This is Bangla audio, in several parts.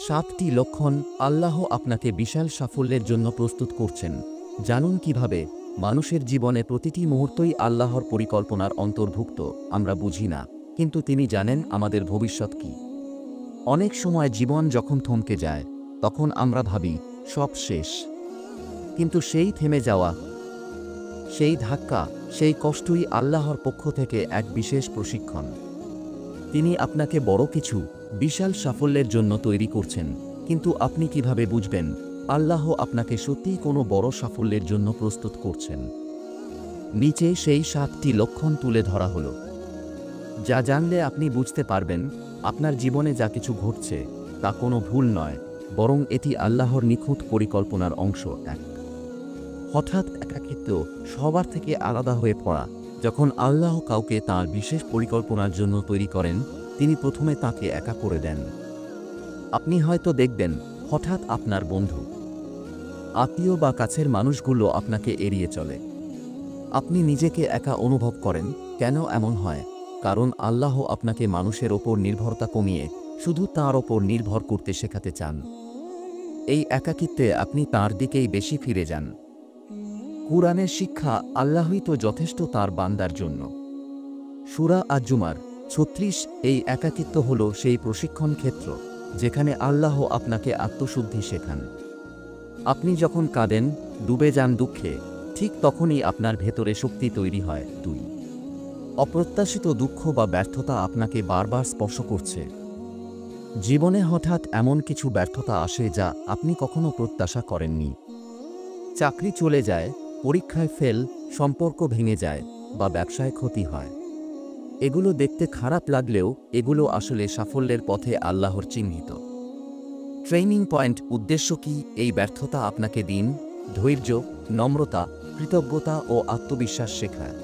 7টি লক্ষণ আল্লাহ আপনাকে বিশাল সাফল্যের জন্য প্রস্তুত করছেন। জানুন কিভাবে। মানুষের জীবনে প্রতিটি মুহূর্তই আল্লাহর পরিকল্পনার অন্তর্ভুক্ত। আমরা বুঝি না, কিন্তু তিনি জানেন আমাদের ভবিষ্যৎ কি। অনেক সময় জীবন যখন থমকে যায়, তখন আমরা ভাবি সব শেষ। কিন্তু সেই থেমে যাওয়া, সেই ধাক্কা, সেই কষ্টই আল্লাহর পক্ষ থেকে এক বিশেষ প্রশিক্ষণ। তিনি আপনাকে বড় কিছু, বিশাল সাফল্যের জন্য তৈরি করছেন। কিন্তু আপনি কিভাবে বুঝবেন আল্লাহ আপনাকে সত্যিই কোনো বড় সাফল্যের জন্য প্রস্তুত করছেন? নিচে সেই 7টি লক্ষণ তুলে ধরা হলো, যা জানলে আপনি বুঝতে পারবেন আপনার জীবনে যা কিছু ঘটছে তা কোনো ভুল নয়, বরং এটি আল্লাহর নিখুঁত পরিকল্পনার অংশ। হঠাৎ একাকিত্ব, সবার থেকে আলাদা হয়ে পড়া। যখন আল্লাহ কাউকে তাঁর বিশেষ পরিকল্পনার জন্য তৈরি করেন, তিনি প্রথমে তাকে একা করে দেন। আপনি হয়তো দেখবেন হঠাৎ আপনার বন্ধু, আত্মীয় বা কাছের মানুষগুলো আপনাকে এড়িয়ে চলে। আপনি নিজেকে একা অনুভব করেন। কেন এমন হয়? কারণ আল্লাহ আপনাকে মানুষের ওপর নির্ভরতা কমিয়ে শুধু তাঁর ওপর নির্ভর করতে শেখাতে চান। এই একাকিত্বে আপনি তাঁর দিকেই বেশি ফিরে যান। কুরআনের শিক্ষা, আল্লাহই তো যথেষ্ট তাঁর বান্দার জন্য। সূরা আজ-জুমার 36। এই একাকিত্ব হল সেই প্রশিক্ষণ ক্ষেত্র যেখানে আল্লাহ আপনাকে আত্মশুদ্ধি শেখান। আপনি যখন কাঁদেন, ডুবে যান দুঃখে, ঠিক তখনই আপনার ভেতরে শক্তি তৈরি হয়। 2 অপ্রত্যাশিত দুঃখ বা ব্যর্থতা আপনাকে বারবার স্পর্শ করছে। জীবনে হঠাৎ এমন কিছু ব্যর্থতা আসে যা আপনি কখনো প্রত্যাশা করেননি। চাকরি চলে যায়, পরীক্ষায় ফেল, সম্পর্ক ভেঙে যায় বা ব্যবসায় ক্ষতি হয়। এগুলো দেখতে খারাপ লাগলেও এগুলো আসলে সাফল্যের পথে আল্লাহর চিহ্নিত ট্রেনিং পয়েন্ট। উদ্দেশ্য কি? এই ব্যর্থতা আপনাকে দিন, ধৈর্য, নম্রতা, কৃতজ্ঞতা ও আত্মবিশ্বাস শেখায়।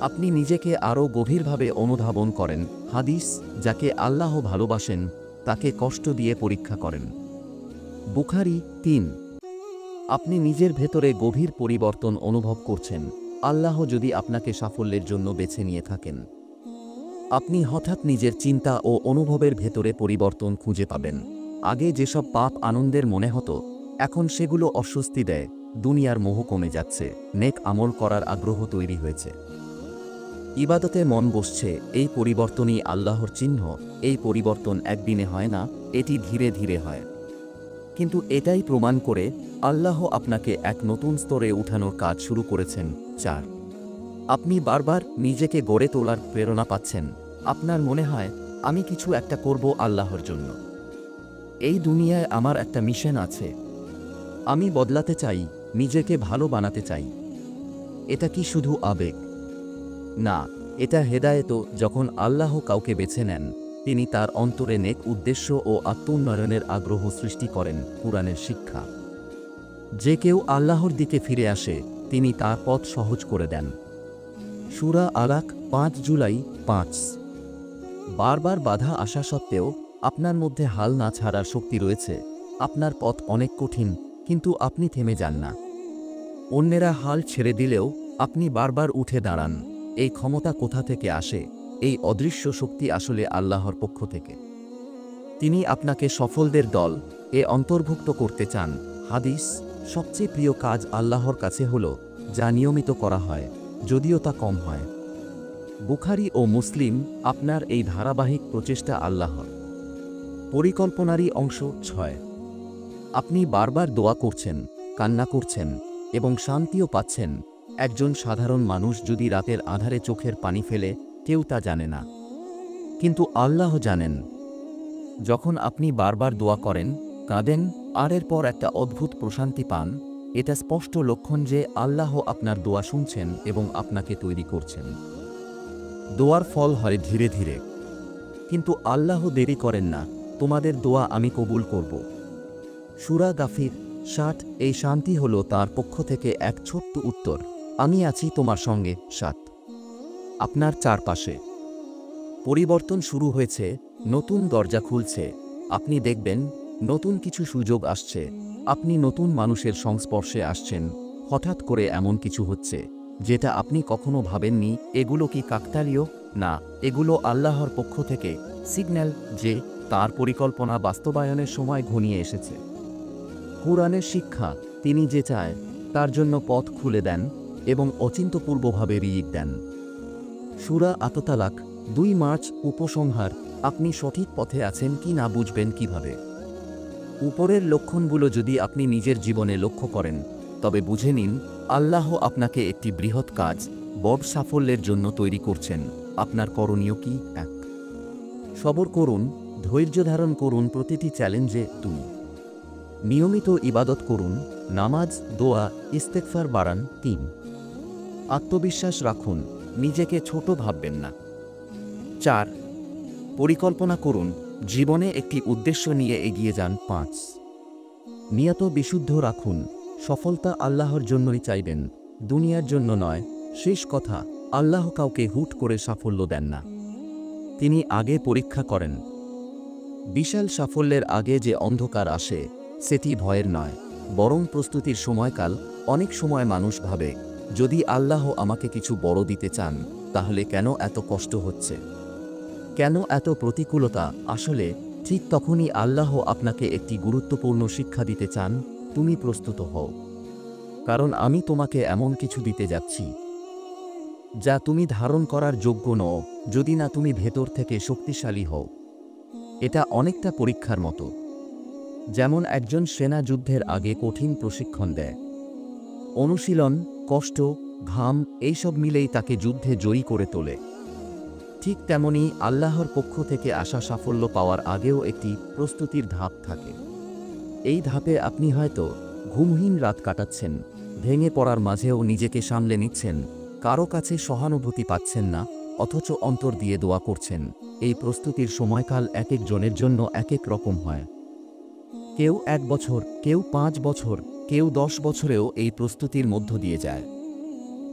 আপনি নিজেকে আরও গভীরভাবে অনুধাবন করেন। হাদিস, যাকে আল্লাহ ভালোবাসেন তাকে কষ্ট দিয়ে পরীক্ষা করেন। বুখারী 3। আপনি নিজের ভেতরে গভীর পরিবর্তন অনুভব করছেন। আল্লাহ যদি আপনাকে সাফল্যের জন্য বেছে নিয়ে থাকেন, আপনি হঠাৎ নিজের চিন্তা ও অনুভবের ভেতরে পরিবর্তন খুঁজে পাবেন। আগে যেসব পাপ আনন্দের মনে হতো, এখন সেগুলো অস্বস্তি দেয়। দুনিয়ার মোহ কমে যাচ্ছে, নেক আমল করার আগ্রহ তৈরি হয়েছে, ইবাদতে মন বসছে। এই পরিবর্তনই আল্লাহর চিহ্ন। এই পরিবর্তন একদিনে হয় না, এটি ধীরে ধীরে হয়। কিন্তু এটাই প্রমাণ করে আল্লাহ আপনাকে এক নতুন স্তরে উঠানোর কাজ শুরু করেছেন। 4 আপনি বারবার নিজেকে গড়ে তোলার প্রেরণা পাচ্ছেন। আপনার মনে হয়, আমি কিছু একটা করব আল্লাহর জন্য। এই দুনিয়ায় আমার একটা মিশন আছে। আমি বদলাতে চাই, নিজেকে ভালো বানাতে চাই। এটা কি শুধু আবেগ? না, এটা হেদায়েত। যখন আল্লাহ কাউকে বেছে নেন, তিনি তার অন্তরে নেক উদ্দেশ্য ও আত্মোন্নয়নের আগ্রহ সৃষ্টি করেন। কুরআনের শিক্ষা, যে কেউ আল্লাহর দিকে ফিরে আসে, তিনি তার পথ সহজ করে দেন। সূরা আলাক 5 জুলাই 5। বারবার বাধা আসা সত্ত্বেও আপনার মধ্যে হাল না ছাড়ার শক্তি রয়েছে। আপনার পথ অনেক কঠিন, কিন্তু আপনি থেমে যান না। অন্যেরা হাল ছেড়ে দিলেও আপনি বারবার উঠে দাঁড়ান। এই ক্ষমতা কোথা থেকে আসে? এই অদৃশ্য শক্তি আসলে আল্লাহর পক্ষ থেকে। তিনি আপনাকে সফলদের দল এ অন্তর্ভুক্ত করতে চান। হাদিস, সবচেয়ে প্রিয় কাজ আল্লাহর কাছে হলো যা নিয়মিত করা হয়, যদিও তা কম হয়। বুখারী ও মুসলিম। আপনার এই ধারাবাহিক প্রচেষ্টা আল্লাহর পরিকল্পনারই অংশ। 6 আপনি বারবার দোয়া করছেন, কান্না করছেন এবং শান্তিও পাচ্ছেন। একজন সাধারণ মানুষ যদি রাতের আঁধারে চোখের পানি ফেলে, কেউ তা জানে না, কিন্তু আল্লাহ জানেন। যখন আপনি বারবার দোয়া করেন, কাঁদেন আর এরপর একটা অদ্ভুত প্রশান্তি পান, এটা স্পষ্ট লক্ষণ যে আল্লাহ আপনার দোয়া শুনছেন এবং আপনাকে তৈরি করছেন। দোয়ার ফল হয় ধীরে ধীরে, কিন্তু আল্লাহ দেরি করেন না। তোমাদের দোয়া আমি কবুল করব। সূরা গাফির 60। এই শান্তি হল তার পক্ষ থেকে এক ছোট্ট উত্তর, আমি আছি তোমার সঙ্গে। 7 আপনার চারপাশে পরিবর্তন শুরু হয়েছে, নতুন দরজা খুলছে। আপনি দেখবেন নতুন কিছু সুযোগ আসছে। আপনি নতুন মানুষের সংস্পর্শে আসছেন। হঠাৎ করে এমন কিছু হচ্ছে যেটা আপনি কখনো ভাবেননি। এগুলো কি কাকতালীয়? না, এগুলো আল্লাহর পক্ষ থেকে সিগন্যাল যে তার পরিকল্পনা বাস্তবায়নের সময় ঘনিয়ে এসেছে। কুরআনের শিক্ষা, তিনি যে চায় তার জন্য পথ খুলে দেন এবং অচিন্তপূর্বভাবে রিজিক দেন। সূরা আত-তালাক 2 মার্চ। উপসংহার, আপনি সঠিক পথে আছেন কি না বুঝবেন কিভাবে? উপরের লক্ষণগুলো যদি আপনি নিজের জীবনে লক্ষ্য করেন, তবে বুঝে নিন আল্লাহ আপনাকে একটি বৃহৎ কাজ, বড় সাফল্যের জন্য তৈরি করছেন। আপনার করণীয় কি? 1. সবর করুন, ধৈর্য ধারণ করুন প্রতিটি চ্যালেঞ্জে। 2. নিয়মিত ইবাদত করুন, নামাজ, দোয়া, ইস্তেগফার বাড়ান। 3. আত্মবিশ্বাস রাখুন, নিজেকে ছোট ভাববেন না। 4. পরিকল্পনা করুন, জীবনে একটি উদ্দেশ্য নিয়ে এগিয়ে যান। 5. নিয়ত বিশুদ্ধ রাখুন, সফলতা আল্লাহর জন্যই চাইবেন, দুনিয়ার জন্য নয়। শেষ কথা, আল্লাহ কাউকে হুট করে সাফল্য দেন না, তিনি আগে পরীক্ষা করেন। বিশাল সাফল্যের আগে যে অন্ধকার আসে, সেটি ভয়ের নয়, বরং প্রস্তুতির সময়কাল। অনেক সময় মানুষ ভাবে, যদি আল্লাহ আমাকে কিছু বড় দিতে চান, তাহলে কেন এত কষ্ট হচ্ছে, কেন এত প্রতিকূলতা? আসলে ঠিক তখনই আল্লাহ আপনাকে একটি গুরুত্বপূর্ণ শিক্ষা দিতে চান। তুমি প্রস্তুত হও, কারণ আমি তোমাকে এমন কিছু দিতে যাচ্ছি যা তুমি ধারণ করার যোগ্য নও, যদি না তুমি ভেতর থেকে শক্তিশালী হও। এটা অনেকটা পরীক্ষার মতো, যেমন একজন সেনা যুদ্ধের আগে কঠিন প্রশিক্ষণ দেয়। অনুশীলন, কষ্ট, ঘাম এইসব মিলেই তাকে যুদ্ধে জয়ী করে তোলে। ঠিক তেমনি আল্লাহর পক্ষ থেকে আসা সাফল্য পাওয়ার আগেও একটি প্রস্তুতির ধাপ থাকে। এই ধাপে আপনি হয়তো ঘুমহীন রাত কাটাচ্ছেন, ভেঙে পড়ার মাঝেও নিজেকে সামলে নিচ্ছেন, কারো কাছে সহানুভূতি পাচ্ছেন না, অথচ অন্তর দিয়ে দোয়া করছেন। এই প্রস্তুতির সময়কাল এক একজনের জন্য এক এক রকম হয়। কেউ 1 বছর, কেউ 5 বছর, কেউ 10 বছরেও এই প্রস্তুতির মধ্য দিয়ে যায়।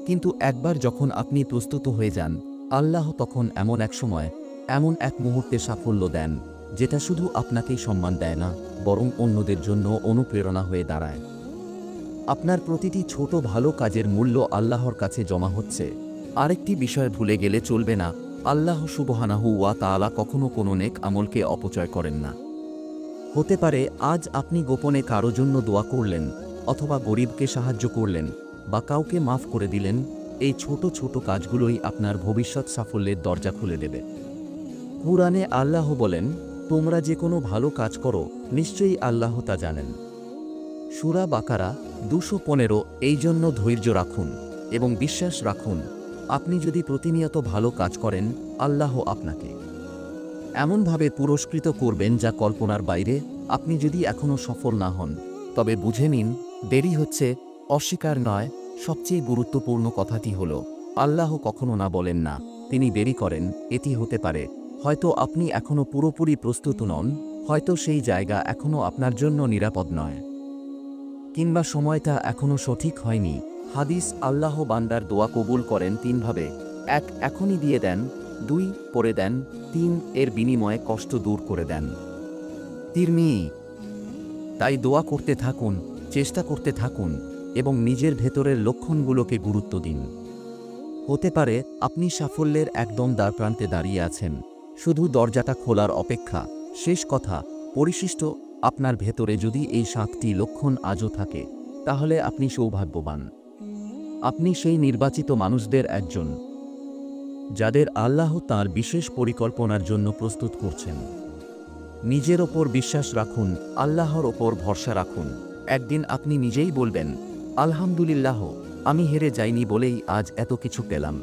কিন্তু একবার যখন আপনি প্রস্তুত হয়ে যান, আল্লাহ তখন এমন এক সময়, এমন এক মুহূর্তে সাফল্য দেন, যেটা শুধু আপনাকেই সম্মান দেয় না, বরং অন্যদের জন্য অনুপ্রেরণা হয়ে দাঁড়ায়। আপনার প্রতিটি ছোট ভালো কাজের মূল্য আল্লাহর কাছে জমা হচ্ছে। আরেকটি বিষয় ভুলে গেলে চলবে না, আল্লাহ সুবহানাহু ওয়া তাআলা কখনো কোনো নেক আমলকে অপচয় করেন না। হতে পারে আজ আপনি গোপনে কারো জন্য দোয়া করলেন, অথবা গরিবকে সাহায্য করলেন, বা কাউকে মাফ করে দিলেন। এই ছোট ছোট কাজগুলোই আপনার ভবিষ্যৎ সাফল্যের দরজা খুলে দেবে। কুরআনে আল্লাহ বলেন, তোমরা যে কোনো ভালো কাজ করো, নিশ্চয়ই আল্লাহ তা জানেন। সূরা বাকারা 215। এই জন্য ধৈর্য রাখুন এবং বিশ্বাস রাখুন, আপনি যদি প্রতিনিয়ত ভালো কাজ করেন, আল্লাহ আপনাকে এমনভাবে পুরস্কৃত করবেন যা কল্পনার বাইরে। আপনি যদি এখনও সফল না হন, তবে বুঝে নিন দেরি হচ্ছে, অস্বীকার নয়। সবচেয়ে গুরুত্বপূর্ণ কথাটি হল, আল্লাহ কখনো না বলেন না, তিনি দেরি করেন। এটি হতে পারে হয়তো আপনি এখনও পুরোপুরি প্রস্তুত নন, হয়তো সেই জায়গা এখনও আপনার জন্য নিরাপদ নয়, কিংবা সময়টা এখনও সঠিক হয়নি। হাদিস, আল্লাহ বান্দার দোয়া কবুল করেন 3 ভাবে। 1. এখনই দিয়ে দেন। 2. পরে দেন। 3. এর বিনিময়ে কষ্ট দূর করে দেন। তিরমিজি। তাই দোয়া করতে থাকুন, চেষ্টা করতে থাকুন এবং নিজের ভেতরের লক্ষণগুলোকে গুরুত্ব দিন। হতে পারে আপনি সাফল্যের একদম দ্বারপ্রান্তে দাঁড়িয়ে আছেন, শুধু দরজাটা খোলার অপেক্ষা। শেষ কথা, পরিশিষ্ট, আপনার ভেতরে যদি এই 7টি লক্ষণ আজও থাকে, তাহলে আপনি সৌভাগ্যবান। আপনি সেই নির্বাচিত মানুষদের একজন, যাদের আল্লাহ তাঁর বিশেষ পরিকল্পনার জন্য প্রস্তুত করছেন। নিজের ওপর বিশ্বাস রাখুন, আল্লাহর ওপর ভরসা রাখুন। একদিন আপনি নিজেই বলবেন, আলহামদুলিল্লাহ, আমি হেরে যাইনি বলেই আজ এত কিছু পেলাম।